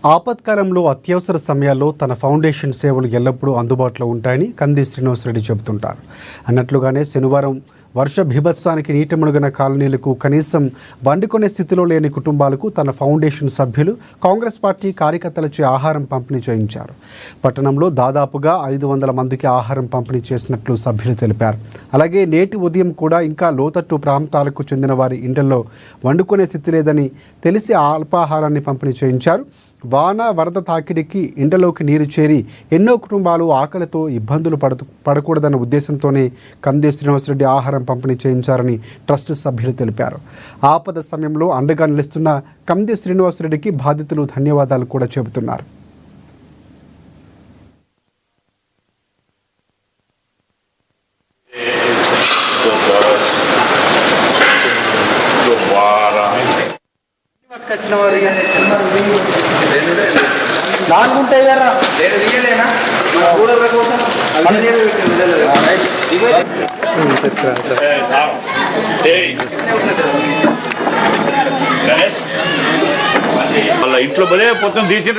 ఆపత్కాలంలో అత్యవసర సమయాల్లో తన ఫౌండేషన్ సేవలు ఎల్లప్పుడూ అందుబాటులో ఉంటాయని కంది శ్రీనివాసరెడ్డి చెబుతుంటారు. అన్నట్లుగానే శనివారం వర్ష బీభత్సానికి నీట మునిగిన కాలనీలకు కనీసం వండుకునే స్థితిలో లేని కుటుంబాలకు తన ఫౌండేషన్ సభ్యులు కాంగ్రెస్ పార్టీ కార్యకర్తలచే ఆహారం పంపిణీ చేయించారు. పట్టణంలో దాదాపుగా 500 మందికి ఆహారం పంపిణీ చేసినట్లు సభ్యులు తెలిపారు. అలాగే నేటి ఉదయం కూడా ఇంకా లోతట్టు ప్రాంతాలకు చెందిన వారి ఇండ్లలో వండుకునే స్థితి లేదని తెలిసి అల్పాహారాన్ని పంపిణీ చేయించారు. వాన వరద తాకిడికి ఇండ్లలోకి నీరు చేరి ఎన్నో కుటుంబాలు ఆకలితో ఇబ్బందులు పడకూడదన్న ఉద్దేశంతోనే కంది శ్రీనివాసరెడ్డి ఆహారం పంపిణీ చేయించారని ట్రస్ట్ సభ్యులు తెలిపారు. ఆపద సమయంలో అండగా నిలుస్తున్న కంది శ్రీనివాసరెడ్డికి బాధితులు ధన్యవాదాలు కూడా చెబుతున్నారు. ఇంట్లో బలే పొద్దున తీసి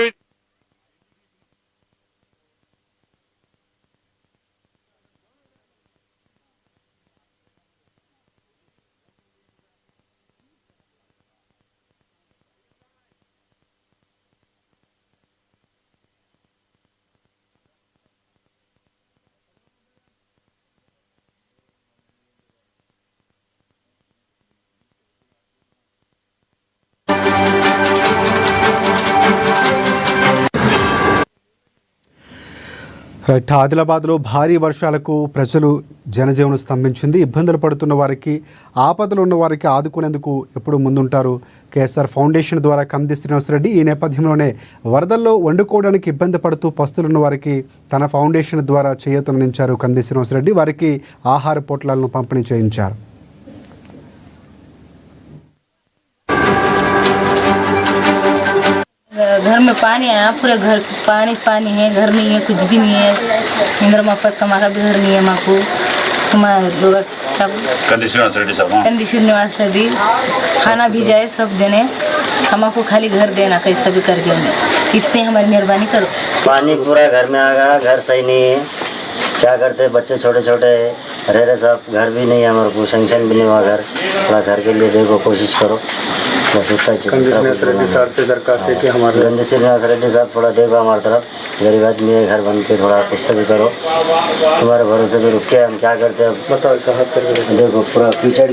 ఆదిలాబాద్లో భారీ వర్షాలకు ప్రజలు జనజీవనం స్తంభించింది. ఇబ్బందులు పడుతున్న వారికి, ఆపదలు ఉన్న వారికి ఆదుకునేందుకు ఎప్పుడు ముందుంటారు కేఎస్ఆర్ ఫౌండేషన్ ద్వారా కంది శ్రీనివాసరెడ్డి. ఈ నేపథ్యంలోనే వరదల్లో వండుకోవడానికి ఇబ్బంది పడుతూ పస్తులున్న వారికి తన ఫౌండేషన్ ద్వారా చేయూతనందించారు కంది శ్రీనివాసరెడ్డి. వారికి ఆహార పొట్లాలను పంపిణీ చేయించారు. घर में पानी आया, पूरे घर पानी है, घर नहीं है, कुछ भी नहीं है. इंद्र मापत हमारा भी घर नहीं है. माँ को हमारे लोग कंदी श्रीनिवास रेड्डी खाना भी जाए सब देने, हमको खाली घर देना कैसा भी करके इतने हमारी मेहरबानी करो. पानी पूरा घर में आ गया, घर सही नहीं है, क्या करते, बच्चे छोटे छोटे रह रहे, सब घर भी नहीं है, हमारे को सेंक्शन भी नहीं हुआ घर. थोड़ा घर के लिए देखो, कोशिश करो, बस उतना चाहिए. कंदी श्रीनिवास रेड्डी साहब थोड़ा देखो हमारी तरफ, गरीब आदमी है, घर बन के थोड़ा कुछ भी करो. तुम्हारे भरोसे पे रुक के हम क्या करते हैं बताओ. देखो पूरा कीचड़